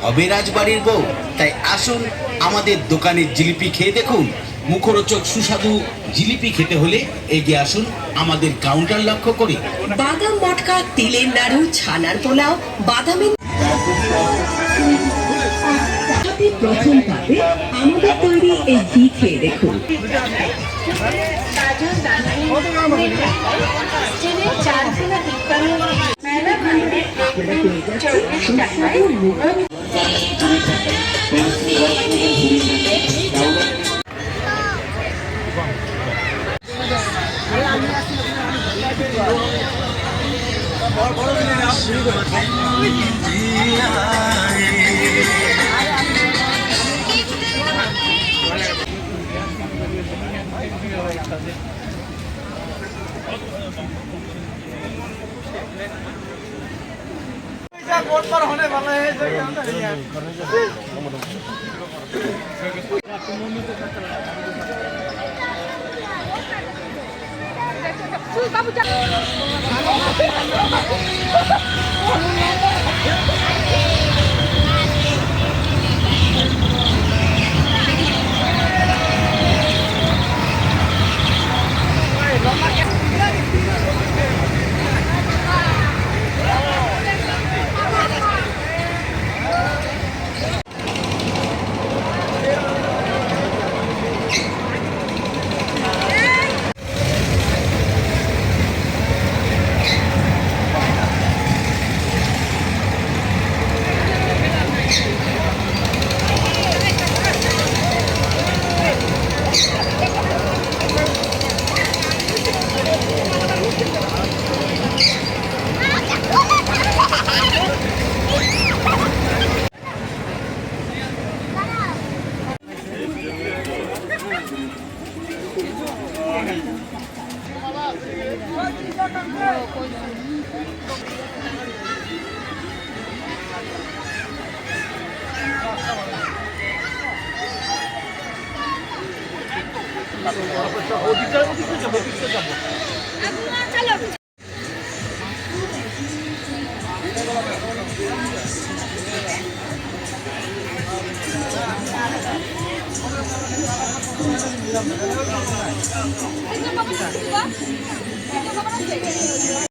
হবে রাজবাড়ির বউ, তাই আসুন আমাদের দোকানের জিলিপি খেয়ে দেখুন। মুখরোচক সুস্বাদু জিলিপি খেতে হলে এগিয়ে আসুন আমাদের কাউন্টার লক্ষ্য করে। বাদাম মটকা, তিলের নাড়ু, ছানার পোলাও, বাদামের প্রথম পাতে আমাদের তৈরি এই ঘি খেয়ে দেখুন। होने वाला है चलो